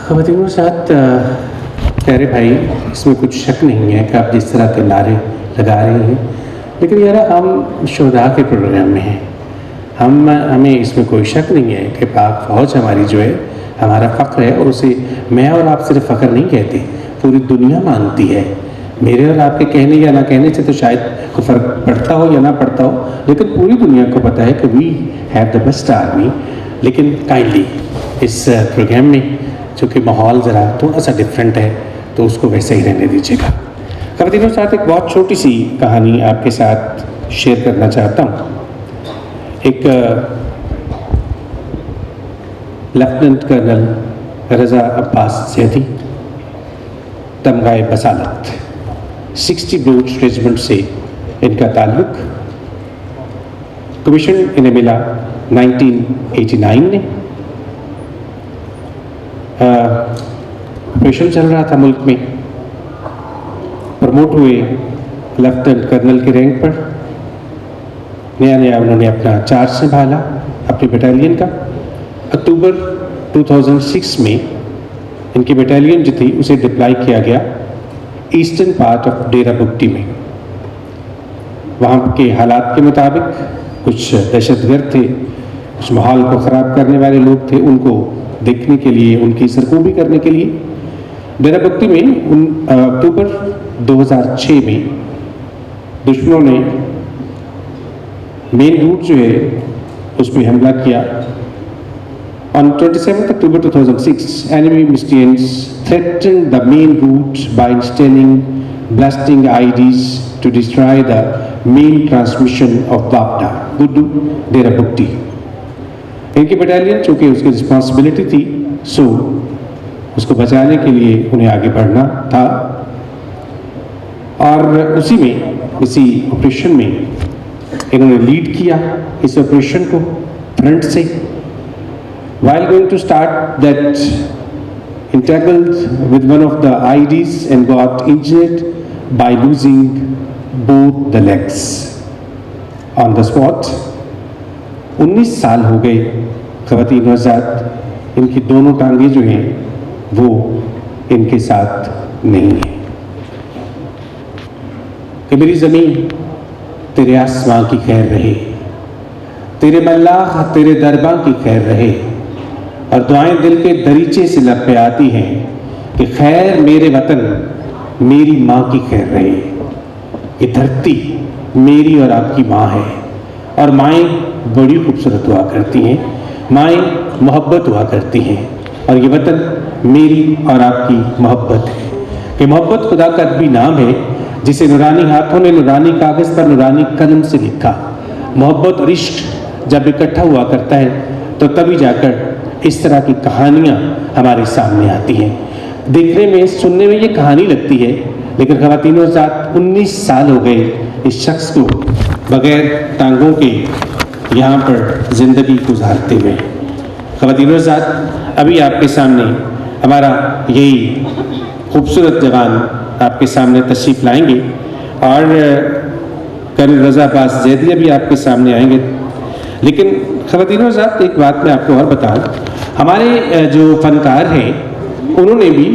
ख़वातीन साथ प्यारे भाई, इसमें कुछ शक नहीं है कि आप जिस तरह के नारे लगा रहे हैं, लेकिन यार हम शुहदा के प्रोग्राम में हैं। हमें इसमें कोई शक नहीं है कि पाक फ़ौज हमारी जो है हमारा फ़ख्र है, और उसे मैं और आप सिर्फ फ़ख्र नहीं कहते, पूरी दुनिया मानती है। मेरे और आपके कहने या ना कहने से तो शायद कोई फ़र्क पड़ता हो या ना पड़ता हो, लेकिन पूरी दुनिया को पता है कि we have the best army. लेकिन काइंडली इस प्रोग्राम में चूँकि माहौल ज़रा थोड़ा सा डिफरेंट है, तो उसको वैसे ही रहने दीजिएगा। ख़वातीनों साथ एक बहुत छोटी सी कहानी आपके साथ शेयर करना चाहता हूँ। एक लेफ्टिनेंट कर्नल रज़ा अब्बास ज़ैदी, तमगाए बसालत, 60 ब्रोच रेजिमेंट से इनका ताल्लुक। कमीशन इन्हें मिला 1989 में। ऑपरेशन चल रहा था मुल्क में, प्रमोट हुए लेफ्टिनेंट कर्नल के रैंक पर। नया उन्होंने अपना चार्ज संभाला अपनी बटालियन का। अक्टूबर 2006 में इनकी बटालियन जो थी उसे डिप्लॉय किया गया ईस्टर्न पार्ट ऑफ डेरा बुगटी में। वहाँ के हालात के मुताबिक कुछ दहशतगर्द थे, कुछ माहौल को ख़राब करने वाले लोग थे, उनको देखने के लिए, उनकी सरकूबी करने के लिए डेरा बुगटी में अक्टूबर 2006 में दुश्मनों ने मेन रूट जो है उस पर हमला किया। On 27 October 2006, enemy miscreants threatened the main route by installing blasting IEDs to destroy the main transmission of Babda, Gudu, Dera Bukti. इनकी बटालियन चूँकि उसकी रिस्पॉन्सिबिलिटी थी, सो उसको बचाने के लिए उन्हें आगे बढ़ना था। और उसी में, इसी ऑपरेशन में इन्होंने लीड किया इस ऑपरेशन को फ्रंट से। While going to start that, entangled with one of the IEDs and got injured by losing both the legs on the spot. 19 साल हो गए ख़वातीन हज़रात, इनकी दोनों टांगें जो हैं वो इनके साथ नहीं है। कि मेरी ज़मीन तेरे आसमां की खैर रहे, तेरे मल्लाह तेरे दरबां की खैर रहे, और दुआएं दिल के दरीचे से लब पे आती हैं कि खैर मेरे वतन मेरी माँ की खैर रहे। ये धरती मेरी और आपकी माँ है, और माएँ बड़ी खूबसूरत हुआ करती हैं, माएँ मोहब्बत हुआ करती हैं, और ये वतन मेरी और आपकी मोहब्बत है। कि मोहब्बत खुदा का अदबी नाम है, जिसे नूरानी हाथों ने नूरानी कागज़ पर नूरानी कलम से लिखा। मोहब्बत और इश्क जब इकट्ठा हुआ करता है तो तभी जाकर इस तरह की कहानियाँ हमारे सामने आती हैं। देखने में, सुनने में ये कहानी लगती है, लेकिन ख़वातीनों साथ 19 साल हो गए इस शख्स को बग़ैर टांगों के यहाँ पर ज़िंदगी गुजारते हुए। ख़वातीनों साथ अभी आपके सामने हमारा यही खूबसूरत जवान आपके सामने तशरीफ़ लाएंगे, और कर्नल रज़ा अब्बास ज़ैदी भी आपके सामने आएंगे। लेकिन ख़वातीनों साथ एक बात मैं आपको और बताऊँ, हमारे जो फ़नकार हैं उन्होंने भी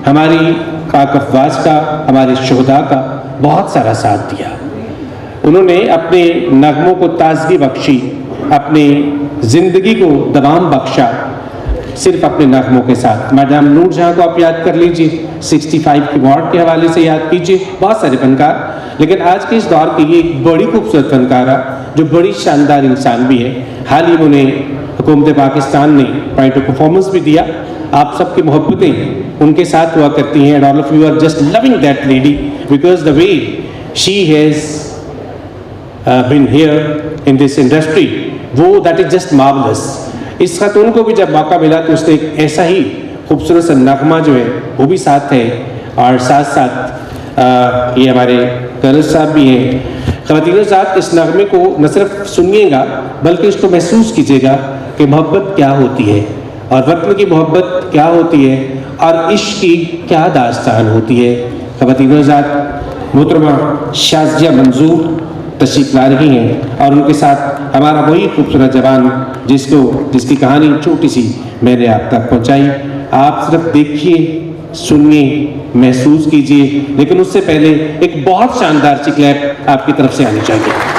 हमारी पाक अफ़वाज का, हमारे शुहदा का बहुत सारा साथ दिया। उन्होंने अपने नग़मों को ताज़गी बख्शी, अपने ज़िंदगी को दवाम बख्शा सिर्फ अपने नग़मों के साथ। मैडम नूरजहाँ को आप याद कर लीजिए, 65 की वार्ड के हवाले से याद कीजिए, बहुत सारे फ़नकार। लेकिन आज के इस दौर की ये एक बड़ी खूबसूरत फ़नकारा जो बड़ी शानदार इंसान भी है। हाल ही उन्हें हुकूमत पाकिस्तान ने पॉइंट ऑफ परफॉर्मेंस भी दिया। आप सबकी मोहब्बतें उनके साथ हुआ करती हैं, and all of you are just loving that lady because the way she has been here in this industry, वो दैट इज़ जस्ट मार्वलस। इस खातून को भी जब मौका मिला तो उसने एक ऐसा ही खूबसूरत सा नगमा जो है वो भी साथ है, और साथ साथ ये हमारे कर्नल साहब भी हैं। ख़वातीन साहब, इस नगमे को न सिर्फ सुनिएगा बल्कि इसको महसूस कीजिएगा कि मोहब्बत क्या होती है, और वतन की मोहब्बत क्या होती है, और इश्क की क्या दास्तान होती है। ख़वातीन साहब, मोहतरमा शाज़िया मंजूर तशरीफ़ ला रही हैं, और उनके साथ हमारा वही खूबसूरत जवान जिसकी कहानी छोटी सी मैंने आप तक पहुँचाई, आप सिर्फ देखिए, सुनिए, महसूस कीजिए, लेकिन उससे पहले एक बहुत शानदार सी क्लैप आपकी तरफ से आनी चाहिए।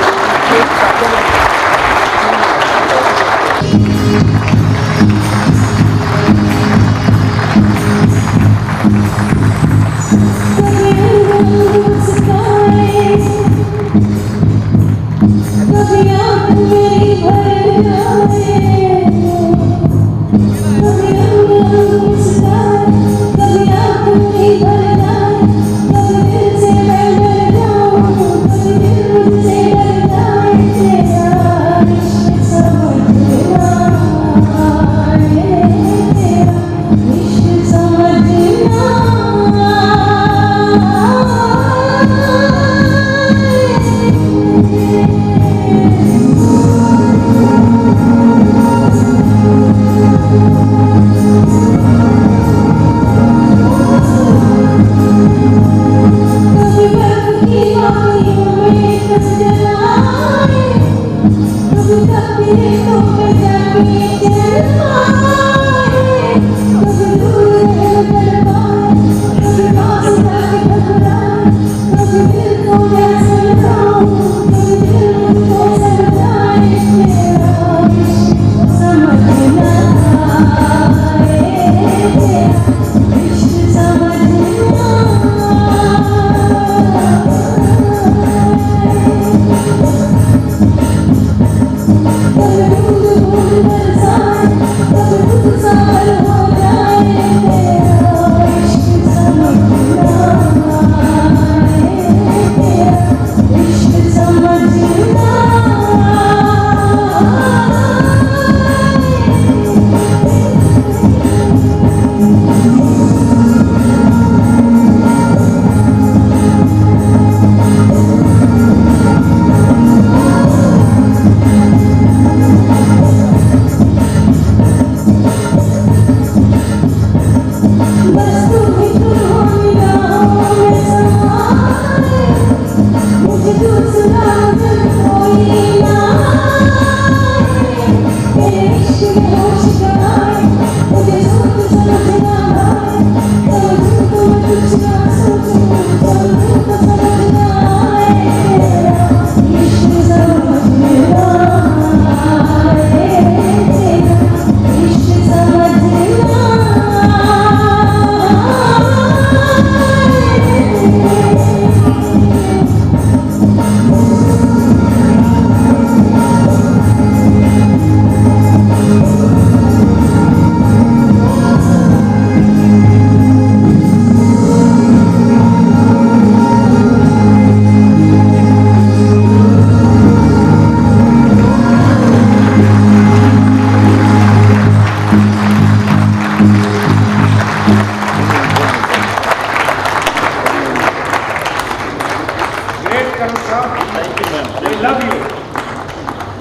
Thank you, ma'am. We love you.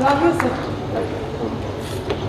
Love you, sir.